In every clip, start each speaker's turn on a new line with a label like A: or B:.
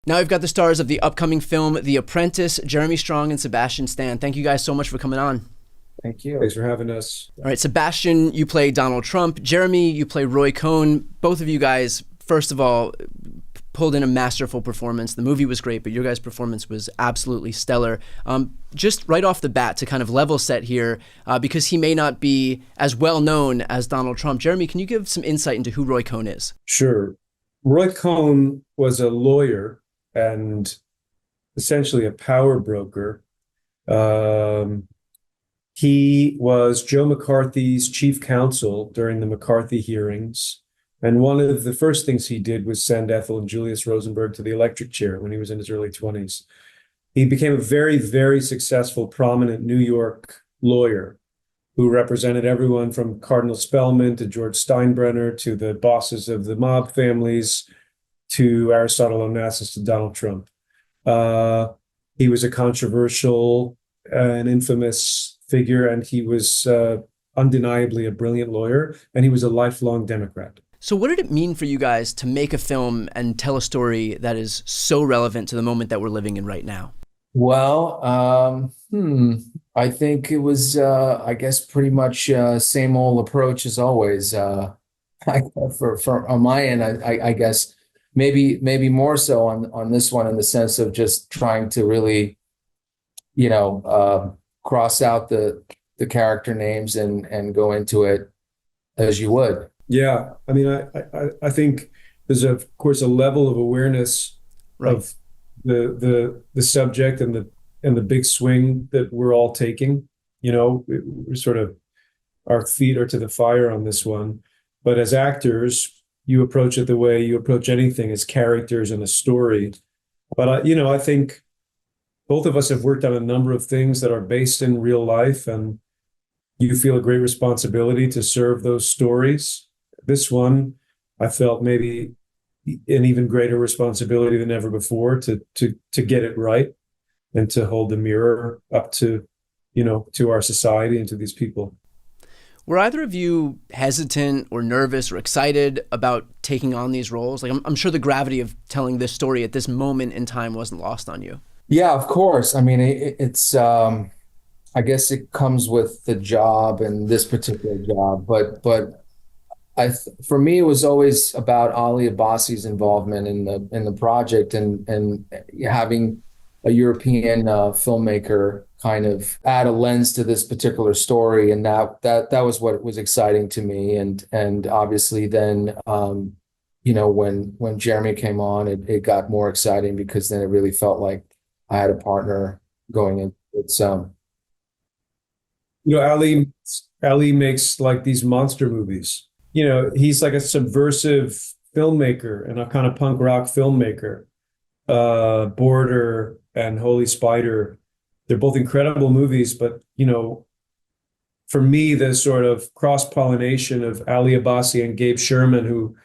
A: Now we've got the stars of the upcoming film, The Apprentice, Jeremy Strong and Sebastian Stan. Thank you guys so much for coming on.
B: Thank you.
C: Thanks for having us.
A: All right, Sebastian, you play Donald Trump. Jeremy, you play Roy Cohn. Both of you guys, first of all, pulled in a masterful performance. The movie was great, but your guys' performance was absolutely stellar. Just right off the bat, to kind of level set here, because he may not be as well known as Donald Trump. Jeremy, can you give some insight into who Roy Cohn is?
C: Sure. Roy Cohn was a lawyer and essentially a power broker. He was Joe McCarthy's chief counsel during the McCarthy hearings. And one of the first things he did was send Ethel and Julius Rosenberg to the electric chair when he was in his early 20s. He became a very, very successful, prominent New York lawyer who represented everyone from Cardinal Spellman to George Steinbrenner to the bosses of the mob families to Aristotle Onassis to Donald Trump. He was a controversial and infamous figure, and he was undeniably a brilliant lawyer, and he was a lifelong Democrat.
A: So what did it mean for you guys to make a film and tell a story that is so relevant to the moment that we're living in right now?
B: Well, I think it was, I guess, pretty much same old approach as always. For on my end, I guess maybe more so on this one, in the sense of just trying to really, cross out the character names and go into it as you would.
C: Yeah, I mean, I think there's of course a level of awareness of the subject and the big swing that we're all taking. We're sort of, our feet are to the fire on this one. But as actors, you approach it the way you approach anything, as characters in a story. But I think both of us have worked on a number of things that are based in real life, and you feel a great responsibility to serve those stories. This one, I felt maybe an even greater responsibility than ever before to get it right and to hold the mirror up to, to our society and to these people.
A: Were either of you hesitant or nervous or excited about taking on these roles? Like, I'm sure the gravity of telling this story at this moment in time wasn't lost on you.
B: Yeah, of course. I mean, it's I guess it comes with the job and this particular job, but for me, it was always about Ali Abbasi's involvement in the project and having a European filmmaker kind of add a lens to this particular story, and that was what was exciting to me. And obviously, then when Jeremy came on, it got more exciting, because then it really felt like I had a partner going in. It's
C: Ali makes like these monster movies. He's like a subversive filmmaker and a kind of punk rock filmmaker. Border and Holy Spider, they're both incredible movies, but, for me, the sort of cross-pollination of Ali Abbasi and Gabe Sherman, who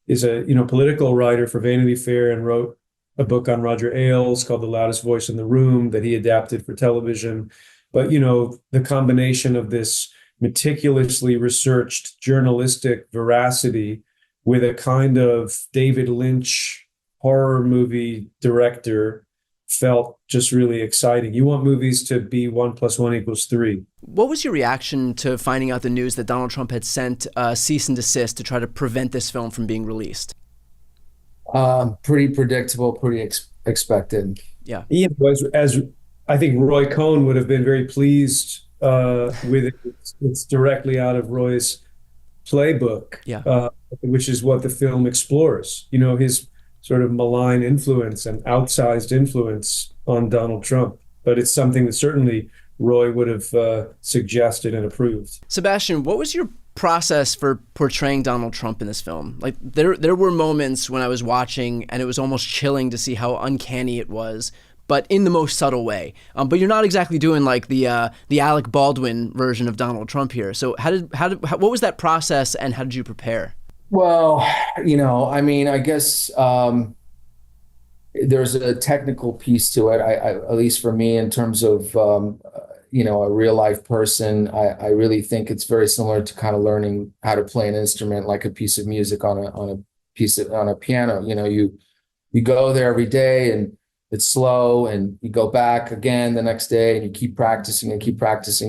C: is a, political writer for Vanity Fair and wrote a book on Roger Ailes called The Loudest Voice in the Room that he adapted for television. But, the combination of this meticulously researched journalistic veracity with a kind of David Lynch horror movie director felt just really exciting. You want movies to be 1 + 1 = 3.
A: What was your reaction to finding out the news that Donald Trump had sent a cease and desist to try to prevent this film from being released?
B: Pretty predictable, pretty expected.
A: Yeah.
C: As I think Roy Cohn would have been very pleased with it. It's directly out of Roy's playbook, which is what the film explores. His sort of malign influence and outsized influence on Donald Trump. But it's something that certainly Roy would have suggested and approved.
A: Sebastian, what was your process for portraying Donald Trump in this film? Like, there were moments when I was watching and it was almost chilling to see how uncanny it was, but in the most subtle way. But you're not exactly doing like the Alec Baldwin version of Donald Trump here. So what was that process, and how did you prepare?
B: Well, I mean, I guess there's a technical piece to it. I at least for me, in terms of a real life person, I really think it's very similar to kind of learning how to play an instrument, like a piece of music on a piano. you go there every day and it's slow, and you go back again the next day and you keep practicing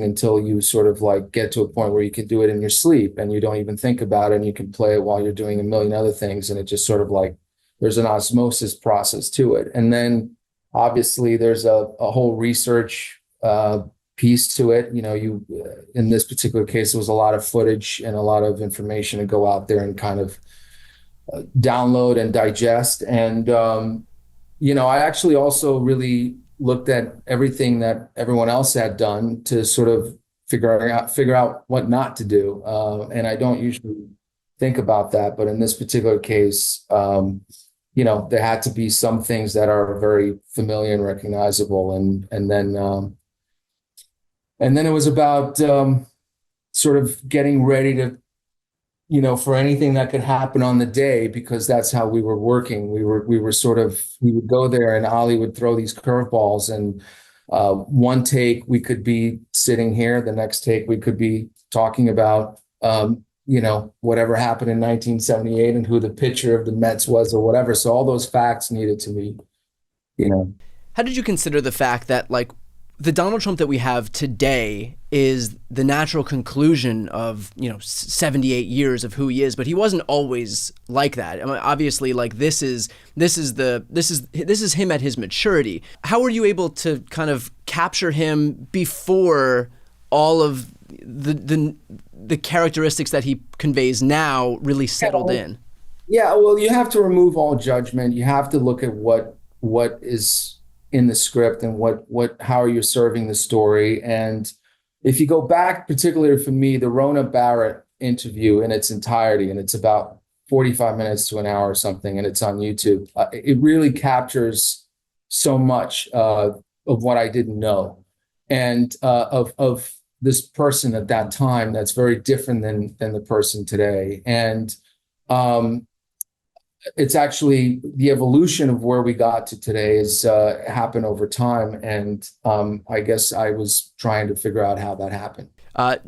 B: until you sort of like get to a point where you can do it in your sleep and you don't even think about it, and you can play it while you're doing a million other things. And it just sort of like, there's an osmosis process to it. And then obviously there's a whole research piece to it. You know, in this particular case, there was a lot of footage and a lot of information to go out there and kind of download and digest. And I actually also really looked at everything that everyone else had done to sort of figure out what not to do. And I don't usually think about that, but in this particular case, there had to be some things that are very familiar and recognizable, and then it was about sort of getting ready to, for anything that could happen on the day, because that's how we were working. We would go there and Ali would throw these curveballs, and one take we could be sitting here, the next take we could be talking about, whatever happened in 1978 and who the pitcher of the Mets was or whatever. So all those facts needed to be,
A: How did you consider the fact that, like, the Donald Trump that we have today is the natural conclusion of 78 years of who he is, but he wasn't always like that. I mean, obviously, like, this is him at his maturity. How were you able to kind of capture him before all of the characteristics that he conveys now really settled in?
B: Yeah, well, you have to remove all judgment. You have to look at what is in the script and how are you serving the story. And if you go back, particularly for me, the Rona Barrett interview in its entirety, and it's about 45 minutes to an hour or something, and it's on YouTube, it really captures so much of what I didn't know, and of this person at that time that's very different than the person today. And it's actually the evolution of where we got to today has happened over time. And I guess I was trying to figure out how that happened.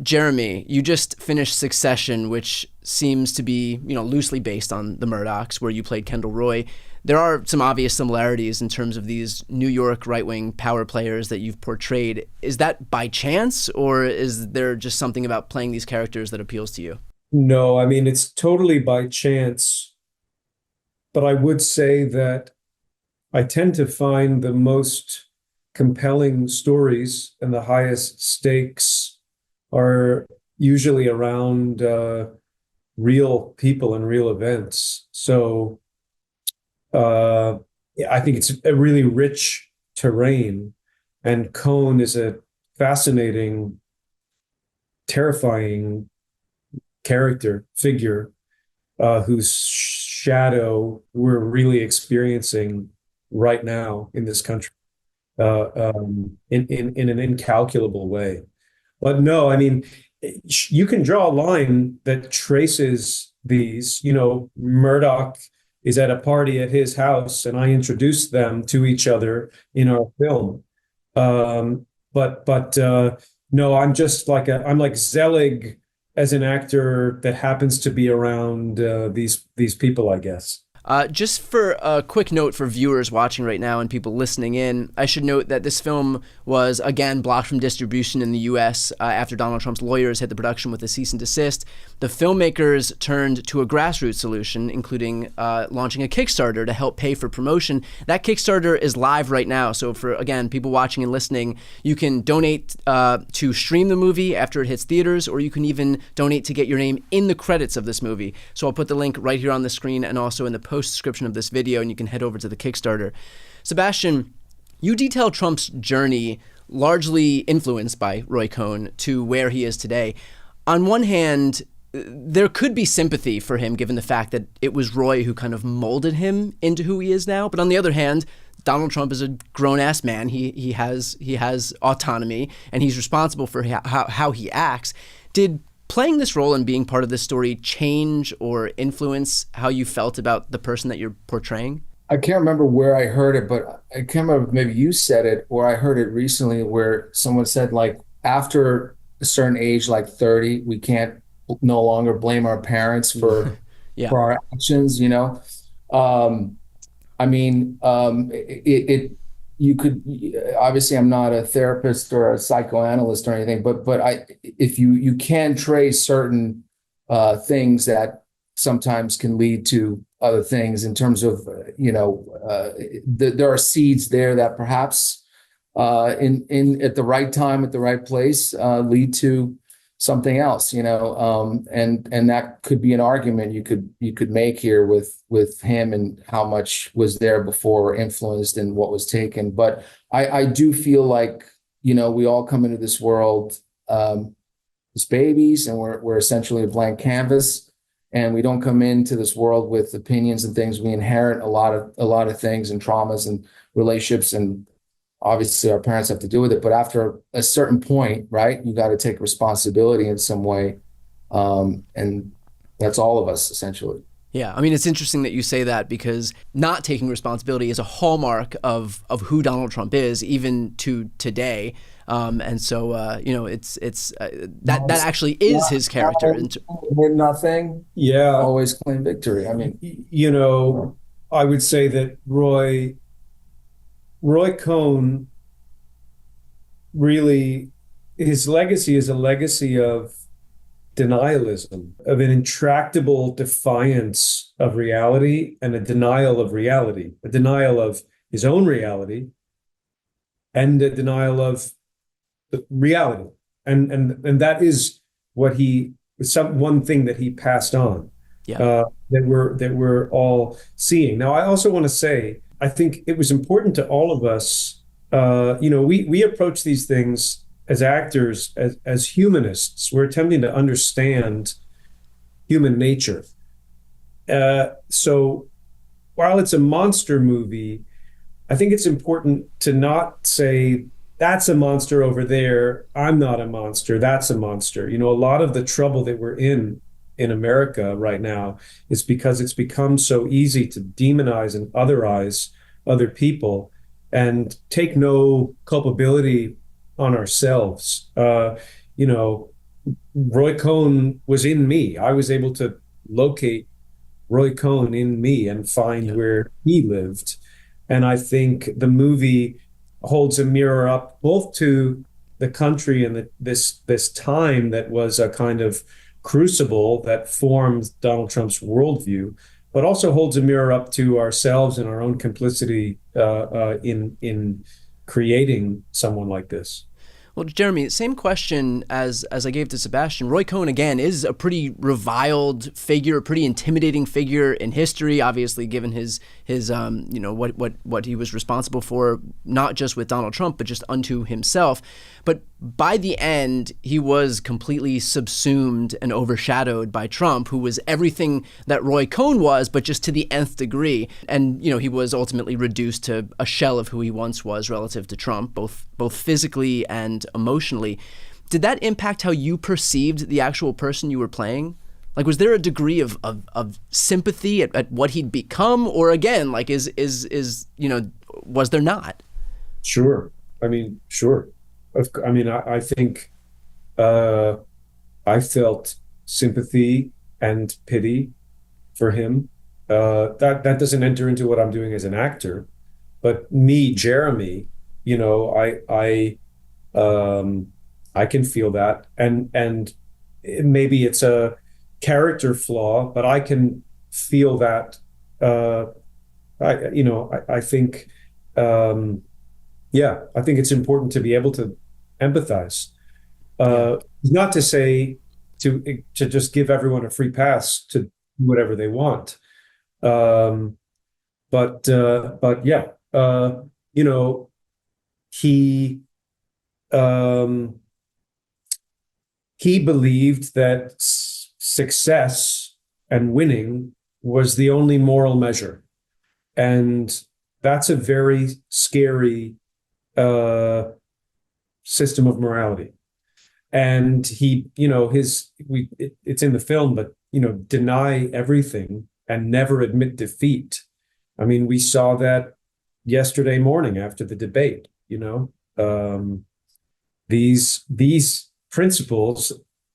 A: Jeremy, you just finished Succession, which seems to be, loosely based on the Murdochs, where you played Kendall Roy. There are some obvious similarities in terms of these New York right-wing power players that you've portrayed. Is that by chance, or is there just something about playing these characters that appeals to you?
C: No, I mean, it's totally by chance. But I would say that I tend to find the most compelling stories and the highest stakes are usually around real people and real events. So I think it's a really rich terrain, and Cohn is a fascinating, terrifying figure whose shadow we're really experiencing right now in this country in an incalculable way. But no, I mean, you can draw a line that traces these. Murdoch is at a party at his house, and I introduced them to each other in our film. But no, I'm like Zelig as an actor that happens to be around these people, I guess.
A: Just for a quick note for viewers watching right now and people listening in, I should note that this film was, again, blocked from distribution in the U.S. After Donald Trump's lawyers hit the production with a cease and desist. The filmmakers turned to a grassroots solution, including launching a Kickstarter to help pay for promotion. That Kickstarter is live right now. So for, again, people watching and listening, you can donate to stream the movie after it hits theaters, or you can even donate to get your name in the credits of this movie. So I'll put the link right here on the screen and also in the post description of this video, and you can head over to the Kickstarter. Sebastian, you detail Trump's journey, largely influenced by Roy Cohn, to where he is today. On one hand, there could be sympathy for him given the fact that it was Roy who kind of molded him into who he is now. But on the other hand, Donald Trump is a grown-ass man. He has autonomy, and he's responsible for how he acts. Did playing this role and being part of this story change or influence how you felt about the person that you're portraying?
B: I can't remember where I heard it, but I can't remember, maybe you said it, or I heard it recently where someone said, like, after a certain age, like 30, we can't no longer blame our parents for
A: Yeah.
B: for our actions, I I mean, you could, obviously I'm not a therapist or a psychoanalyst or anything, but if you can trace certain things that sometimes can lead to other things in terms of, there are seeds there that perhaps in at the right time, at the right place, lead to something else, and that could be an argument you could make here with him and how much was there before or influenced and what was taken. But I do feel like, we all come into this world as babies, and we're essentially a blank canvas, and we don't come into this world with opinions and things. We inherit a lot of things and traumas and relationships, and obviously our parents have to do with it. But after a certain point, right, you got to take responsibility in some way, and that's all of us essentially.
A: Yeah, I mean, it's interesting that you say that, because not taking responsibility is a hallmark of who Donald Trump is, even to today. And so, that actually is his character.
B: Nothing.
C: Yeah.
B: Always claim victory. I mean,
C: I would say that Roy Cohn, really, his legacy is a legacy of denialism, of an intractable defiance of reality and a denial of reality, a denial of his own reality and a denial of reality. And that is what one thing that he passed on.
A: Yeah.
C: That we're all seeing. Now, I also want to say, I think it was important to all of us. We approach these things as actors, as humanists. We're attempting to understand human nature. So while it's a monster movie, I think it's important to not say, that's a monster over there, I'm not a monster, that's a monster. A lot of the trouble that we're in America right now is because it's become so easy to demonize and otherize other people and take no culpability on ourselves. Roy Cohn was in me. I was able to locate Roy Cohn in me and find where he lived. And I think the movie holds a mirror up both to the country and this time that was a kind of crucible that formed Donald Trump's worldview, but also holds a mirror up to ourselves and our own complicity in creating someone like this.
A: Well, Jeremy, same question as I gave to Sebastian. Roy Cohn, again, is a pretty reviled figure, a pretty intimidating figure in history, obviously, given his what he was responsible for, not just with Donald Trump, but just unto himself. But by the end, he was completely subsumed and overshadowed by Trump, who was everything that Roy Cohn was, but just to the nth degree. And, he was ultimately reduced to a shell of who he once was relative to Trump, both physically and emotionally. Did that impact how you perceived the actual person you were playing? Like, was there a degree of sympathy at what he'd become? Or again, like, was there not?
C: Sure. I mean, sure. I think I felt sympathy and pity for him. That doesn't enter into what I'm doing as an actor, but me, Jeremy, I can feel that, and maybe it's a character flaw, but I can feel that. I think, I think it's important to be able to empathize. Not to say to just give everyone a free pass to do whatever they want, but yeah, he believed that success and winning was the only moral measure, and that's a very scary system of morality. And he, it's in the film, but deny everything and never admit defeat. I mean, we saw that yesterday morning after the debate. These principles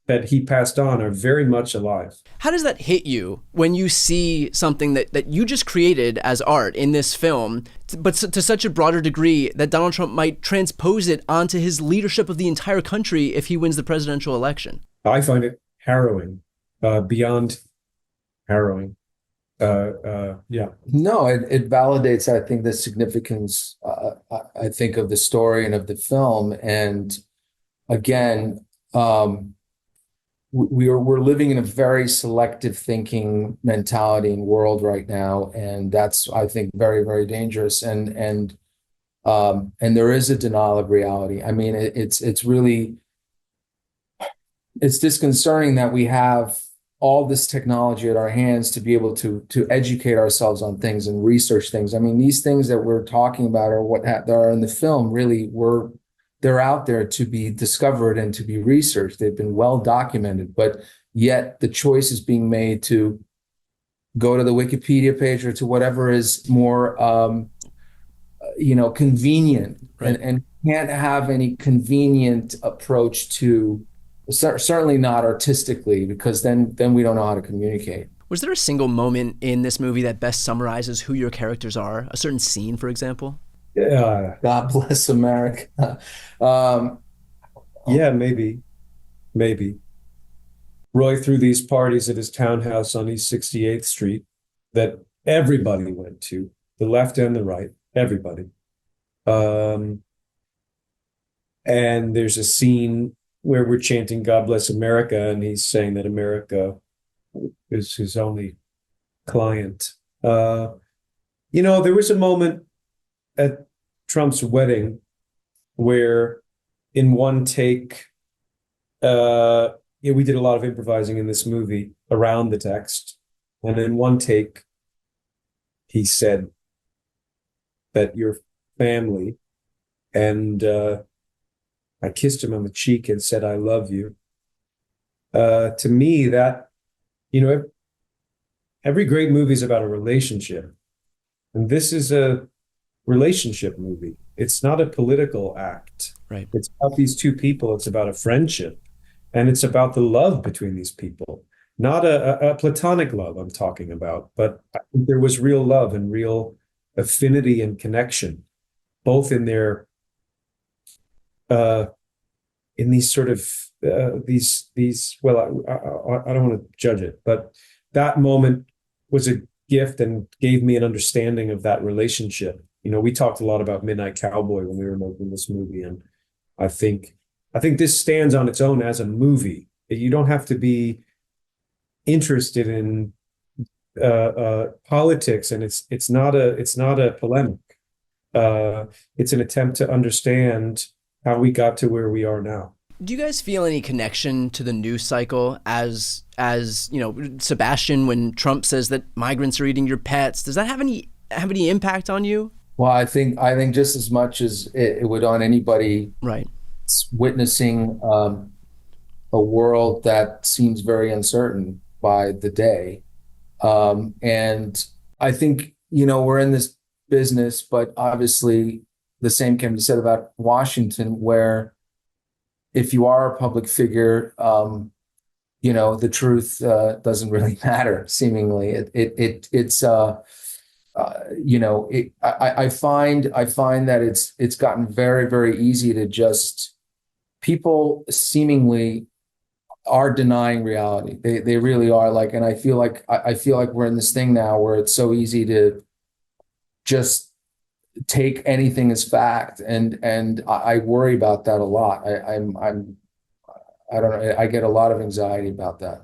C: that he passed on are very much alive.
A: How does that hit you when you see something that you just created as art in this film, but to such a broader degree that Donald Trump might transpose it onto his leadership of the entire country if he wins the presidential election?
C: I find it harrowing, beyond harrowing. Yeah.
B: No, it validates, I think, the significance, I think, of the story and of the film. And again, we're living in a very selective thinking mentality and world right now, and that's, I think, very, very dangerous. And there is a denial of reality. I mean, it's disconcerting that we have all this technology at our hands to be able to educate ourselves on things and research things. I mean, these things that we're talking about or that are in the film really they're out there to be discovered and to be researched. They've been well documented, but yet the choice is being made to go to the Wikipedia page or to whatever is more, convenient,
A: right.
B: and can't have any convenient approach to, certainly not artistically, because then we don't know how to communicate.
A: Was there a single moment in this movie that best summarizes who your characters are? A certain scene, for example?
B: God bless America.
C: Yeah, maybe. Roy threw these parties at his townhouse on East 68th Street that everybody went to, the left and the right, everybody. And there's a scene where we're chanting God bless America, and he's saying that America is his only client. There was a moment at Trump's wedding where in one take, we did a lot of improvising in this movie around the text. And in one take, he said that your family, and I kissed him on the cheek and said, I love you. To me, that, every great movie is about a relationship. And this is a relationship movie. It's not a political act.
A: Right.
C: It's about these two people. It's about a friendship. And it's about the love between these people. Not a platonic love I'm talking about, but I think there was real love and real affinity and connection, both in their in these sort of these well, I don't want to judge it, but that moment was a gift and gave me an understanding of that relationship. We talked a lot about Midnight Cowboy when we were making this movie, and I think this stands on its own as a movie. You don't have to be interested in politics, and it's not a polemic. It's an attempt to understand how we got to where we are now.
A: Do you guys feel any connection to the news cycle as Sebastian, when Trump says that migrants are eating your pets? Does that have any impact on you?
B: Well, I think just as much as it would on anybody,
A: right,
B: witnessing a world that seems very uncertain by the day. And I think, we're in this business, but obviously the same can be said about Washington, where if you are a public figure, the truth doesn't really matter, seemingly. I find that it's gotten very, very easy to just, people seemingly are denying reality. They really are, and I feel like we're in this thing now where it's so easy to just take anything as fact, and I worry about that a lot. I don't know. I get a lot of anxiety about that.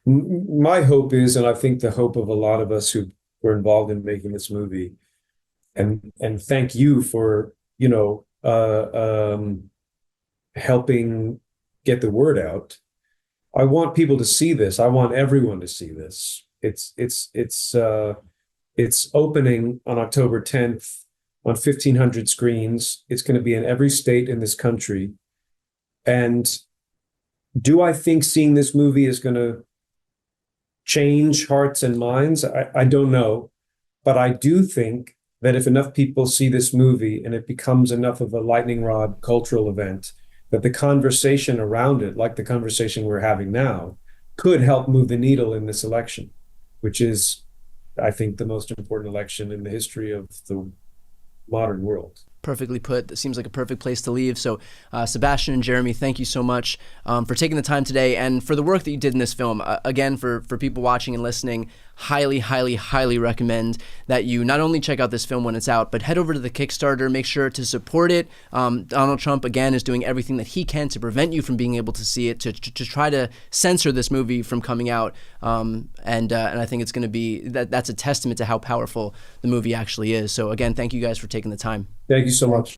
C: My hope is, and I think the hope of a lot of us who were involved in making this movie, and thank you for helping get the word out. I want people to see this. I want everyone to see this. It's opening on October 10th on 1,500 screens. It's going to be in every state in this country. And do I think seeing this movie is going to change hearts and minds? I don't know. But I do think that if enough people see this movie and it becomes enough of a lightning rod cultural event, that the conversation around it, like the conversation we're having now, could help move the needle in this election, which is, I think, the most important election in the history of the modern world.
A: Perfectly put. That seems like a perfect place to leave. So, Sebastian and Jeremy, thank you so much for taking the time today and for the work that you did in this film. Again, for people watching and listening, highly, highly, highly recommend that you not only check out this film when it's out, but head over to the Kickstarter. Make sure to support it. Donald Trump, again, is doing everything that he can to prevent you from being able to see it, to try to censor this movie from coming out. And I think it's going to be, that's a testament to how powerful the movie actually is. So, again, thank you guys for taking the time.
C: Thank you so much.